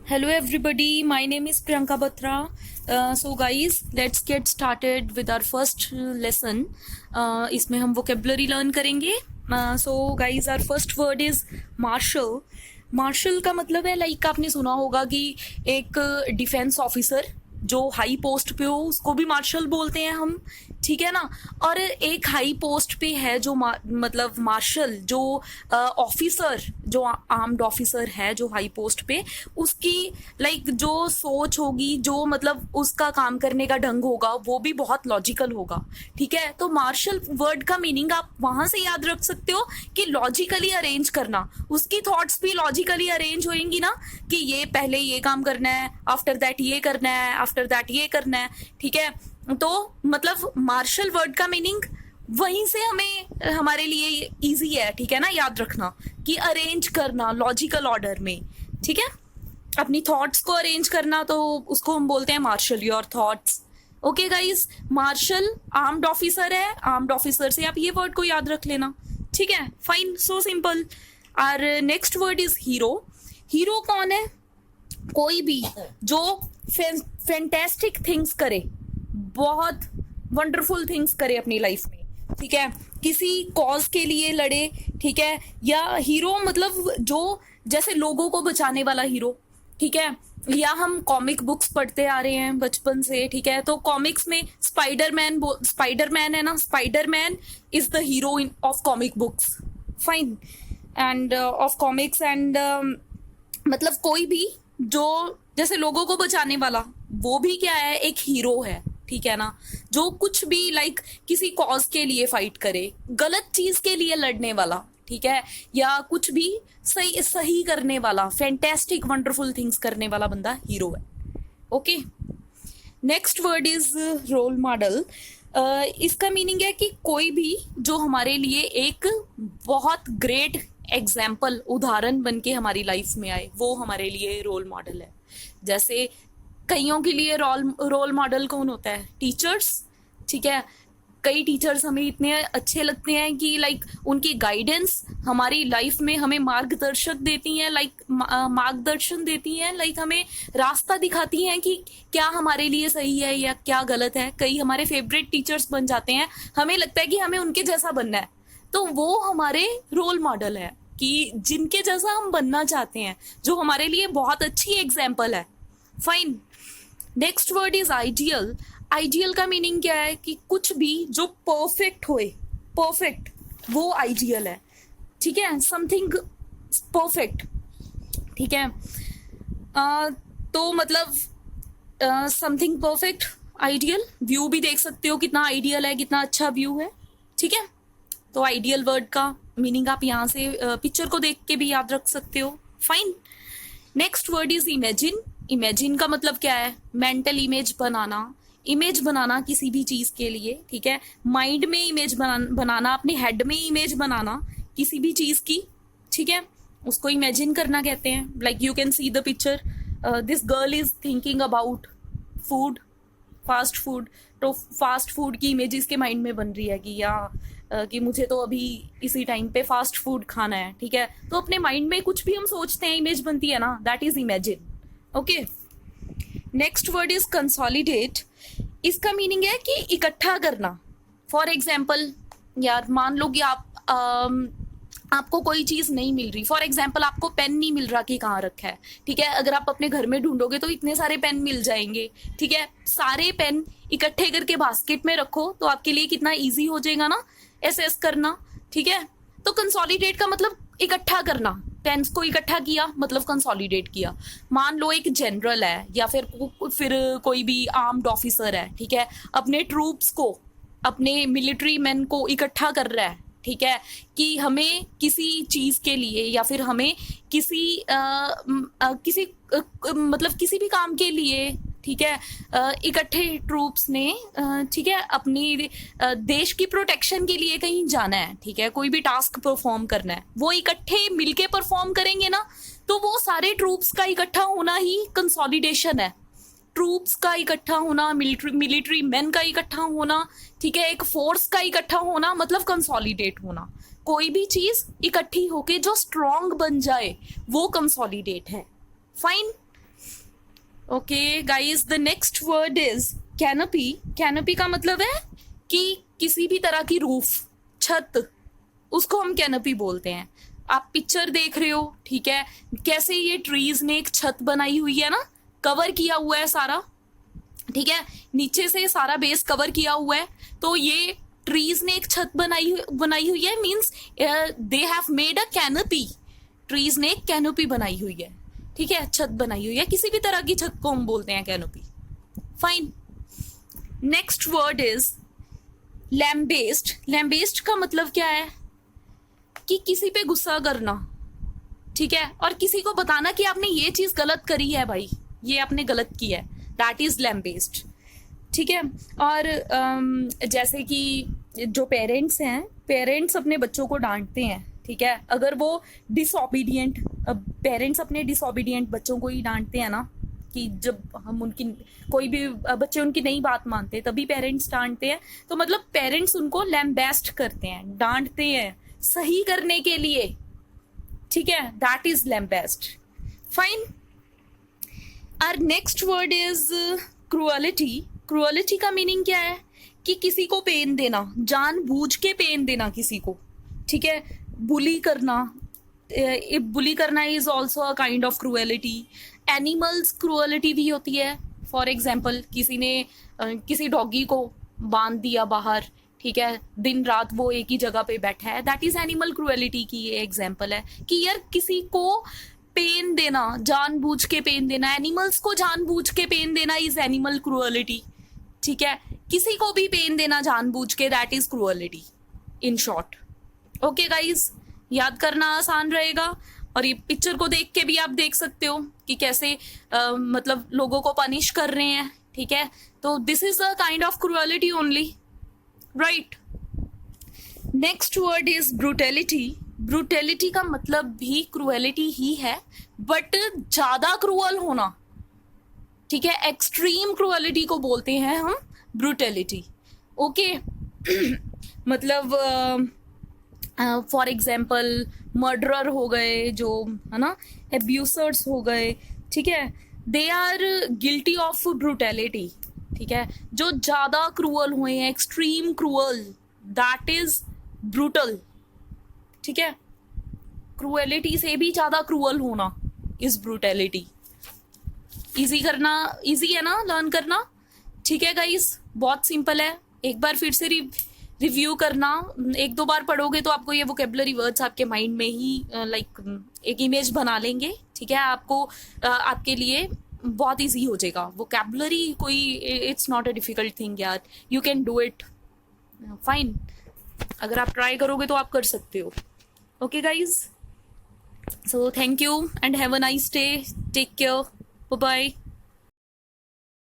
Hello everybody, my name is Priyanka Batra. So guys, let's get started with our first lesson. इसमें हम vocabulary learn करेंगे. So guys, our first word is marshal. Marshal का मतलब है like आपने सुना होगा कि एक डिफेंस ऑफिसर जो हाई पोस्ट पे हो उसको भी मार्शल बोलते हैं हम, ठीक है ना. और एक हाई पोस्ट पे है जो मतलब मार्शल जो ऑफिसर जो आर्म्ड ऑफिसर है जो हाई पोस्ट पे, उसकी लाइक जो सोच होगी, जो मतलब उसका काम करने का ढंग होगा वो भी बहुत लॉजिकल होगा, ठीक है. तो मार्शल वर्ड का मीनिंग आप वहां से याद रख सकते हो कि लॉजिकली अरेंज करना. उसकी थॉट्स भी लॉजिकली अरेंज होएंगी ना कि ये पहले ये काम करना है, आफ्टर दैट ये करना है, आफ्टर दैट ये करना है, ठीक है. तो मतलब मार्शल वर्ड का मीनिंग वहीं से हमें हमारे लिए इजी है, ठीक है ना, याद रखना कि अरेंज करना लॉजिकल ऑर्डर में, ठीक है. अपनी थॉट्स को अरेंज करना तो उसको हम बोलते हैं marshal your thoughts. Okay guys, marshal armed officer है, आर्म्ड ऑफिसर से आप ये वर्ड को याद रख लेना, ठीक है. Fine, so simple. और next word is hero. Hero कौन है? कोई भी जो फैंटास्टिक थिंग्स करे, बहुत वंडरफुल थिंग्स करे अपनी लाइफ में, ठीक है, किसी कॉज के लिए लड़े, ठीक है. या हीरो मतलब जो जैसे लोगों को बचाने वाला हीरो, ठीक है. या हम कॉमिक बुक्स पढ़ते आ रहे हैं बचपन से, ठीक है. तो कॉमिक्स में स्पाइडरमैन है ना, Spiderman is the hero in of comic books. Fine, end of comics and मतलब कोई भी जो जैसे लोगों को बचाने वाला वो भी क्या है, एक हीरो है, ठीक है ना. जो कुछ भी लाइक किसी कॉज के लिए फाइट करे, गलत चीज के लिए लड़ने वाला, ठीक है, या कुछ भी सही करने वाला, फैंटास्टिक वंडरफुल थिंग्स करने वाला बंदा हीरो है. Okay, next word is role model. इसका मीनिंग है कि कोई भी जो हमारे लिए एक बहुत ग्रेट एग्जाम्पल, उदाहरण बन के हमारी लाइफ में आए, वो हमारे लिए रोल मॉडल है. जैसे कईयों के लिए रोल मॉडल कौन होता है? टीचर्स, ठीक है. कई टीचर्स हमें इतने अच्छे लगते हैं कि लाइक उनकी गाइडेंस हमारी लाइफ में हमें मार्गदर्शक देती हैं, लाइक मार्गदर्शन देती हैं, लाइक हमें रास्ता दिखाती हैं कि क्या हमारे लिए सही है या क्या गलत है. कई हमारे फेवरेट टीचर्स बन जाते हैं, हमें लगता है कि हमें उनके जैसा बनना है, तो वो हमारे रोल मॉडल है कि जिनके जैसा हम बनना चाहते हैं, जो हमारे लिए बहुत अच्छी एग्जाम्पल है. Fine, next word is ideal. Ideal का मीनिंग क्या है कि कुछ भी जो परफेक्ट होए, परफेक्ट, वो आइडियल है, ठीक है. समथिंग परफेक्ट, ठीक है. तो मतलब समथिंग परफेक्ट, आइडियल. व्यू भी देख सकते हो कितना आइडियल है, कितना अच्छा व्यू है, ठीक है. तो आइडियल वर्ड का मीनिंग आप यहाँ से पिक्चर को देख के भी याद रख सकते हो. Fine, next word is imagine. Imagine का मतलब क्या है? मेंटल इमेज बनाना, इमेज बनाना किसी भी चीज के लिए, ठीक है. माइंड में इमेज बनाना, अपने हेड में इमेज बनाना किसी भी चीज की, ठीक है, उसको इमेजिन करना कहते हैं. Like you can see the picture, this girl is thinking about food, fast food. तो फास्ट फूड की इमेज इसके माइंड में बन रही है कि कि मुझे तो अभी इसी टाइम पे फास्ट फूड खाना है, ठीक है. तो अपने माइंड में कुछ भी हम सोचते हैं, इमेज बनती है ना, that is imagine. Okay, next word is consolidate. इसका मीनिंग है कि इकट्ठा करना. फॉर एग्जाम्पल, यार मान लो कि आपको कोई चीज नहीं मिल रही. फॉर एग्जाम्पल, आपको पेन नहीं मिल रहा कि कहाँ रखा है, ठीक है. अगर आप अपने घर में ढूंढोगे तो इतने सारे पेन मिल जाएंगे, ठीक है. सारे पेन इकट्ठे करके बास्केट में रखो तो आपके लिए कितना इजी हो जाएगा ना एसेस करना, ठीक है. तो कंसोलिडेट का मतलब इकट्ठा करना. पेन्स को इकट्ठा किया मतलब कंसोलिडेट किया. मान लो एक जनरल है या फिर कोई भी आर्म्ड ऑफिसर है, ठीक है, अपने ट्रूप्स को, अपने मिलिट्री मैन को इकट्ठा कर रहा है, ठीक है, कि हमें किसी चीज के लिए या फिर हमें किसी मतलब किसी भी काम के लिए, ठीक है, इकट्ठे ट्रूप्स ने, ठीक है, अपनी देश की प्रोटेक्शन के लिए कहीं जाना है, ठीक है, कोई भी टास्क परफॉर्म करना है, वो इकट्ठे मिलके परफॉर्म करेंगे ना, तो वो सारे ट्रूप्स का इकट्ठा होना ही कंसोलिडेशन है. ट्रूप्स का इकट्ठा होना, मिलिट्री मैन का इकट्ठा होना, ठीक है, एक फोर्स का इकट्ठा होना मतलब कंसोलिडेट होना. कोई भी चीज इकट्ठी होके जो स्ट्रॉन्ग बन जाए वो कंसोलिडेट है. Fine, okay guys, the next word is canopy. Canopy का मतलब है कि किसी भी तरह की रूफ, छत, उसको हम कैनोपी बोलते हैं. आप पिक्चर देख रहे हो, ठीक है, कैसे ये ट्रीज ने एक छत बनाई हुई है ना, कवर किया हुआ है सारा, ठीक है, नीचे से सारा बेस कवर किया हुआ है. तो ये ट्रीज ने एक छत बनाई हुई है, means they have made a canopy. Trees ने एक कैनोपी बनाई हुई है, ठीक है, छत बनाई हुई है. किसी भी तरह की छत को हम बोलते हैं canopy. Fine. Next word is lambaste. Lambaste का मतलब क्या है कि किसी पे गुस्सा करना, ठीक है, और किसी को बताना कि आपने ये चीज गलत करी है, भाई ये आपने गलत किया है. दैट इज लैम्बेस्ट, ठीक है. और जैसे कि जो पेरेंट्स हैं, पेरेंट्स अपने बच्चों को डांटते हैं, ठीक है, अगर वो डिसओबीडियंट, पेरेंट्स अपने डिसओबीडियंट बच्चों को ही डांटते हैं ना, कि जब हम उनकी, कोई भी बच्चे उनकी नहीं बात मानते तभी पेरेंट्स डांटते हैं. तो मतलब पेरेंट्स उनको लैम्बेस्ट करते हैं, डांटते हैं सही करने के लिए, ठीक है. That is lambaste. Fine. Our next word is cruelty. Cruelty का मीनिंग क्या है कि किसी को पेन देना, जानबूझ के पेन देना किसी को, ठीक है. बुली करना, बुली करना is also a kind of cruelty. Animals cruelty भी होती है. फॉर एग्जाम्पल, किसी ने किसी डॉगी को बांध दिया बाहर, ठीक है, दिन रात वो एक ही जगह पे बैठा है, दैट इज एनिमल क्रुएलिटी की ये एग्जाम्पल है. कि यार किसी को पेन देना, जानबूझ के पेन देना, एनिमल्स को जानबूझ के पेन देना इज एनिमल क्रुएलिटी, ठीक है. किसी को भी पेन देना जानबूझ के, that is cruelty in short. Okay guys, याद करना आसान रहेगा. और ये पिक्चर को देख के भी आप देख सकते हो कि कैसे मतलब लोगों को पनिश कर रहे हैं, ठीक है. तो this is a kind of cruelty only, right. Next word is brutality. Brutality का मतलब भी क्रुएलिटी ही है, बट ज्यादा क्रूअल होना, ठीक है. एक्सट्रीम क्रुएलिटी को बोलते हैं हम ब्रूटेलिटी. ओके. मतलब फॉर एग्जाम्पल मर्डरर हो गए जो, है ना, एब्यूसर्स हो गए, ठीक है, दे आर गिल्टी ऑफ ब्रूटेलिटी, ठीक है. जो ज्यादा क्रूअल हुए हैं, extreme cruel, that is brutal, ठीक है. क्रूएलिटी से भी ज्यादा क्रूअल होना इज ब्रूटेलिटी. इजी करना, इजी है ना लर्न करना, ठीक है गाइस, बहुत सिंपल है. एक बार फिर से रिव्यू करना, एक दो बार पढ़ोगे तो आपको ये वोकेबलरी वर्ड्स आपके माइंड में ही लाइक एक इमेज बना लेंगे, ठीक है. आपको आपके लिए बहुत इजी हो जाएगा. वोकेबलरी कोई, it's not a difficult thing यार, you can do it. Fine. अगर आप ट्राई करोगे तो आप कर सकते हो. Okay guys, so thank you and have a nice day. Take care. Bye bye.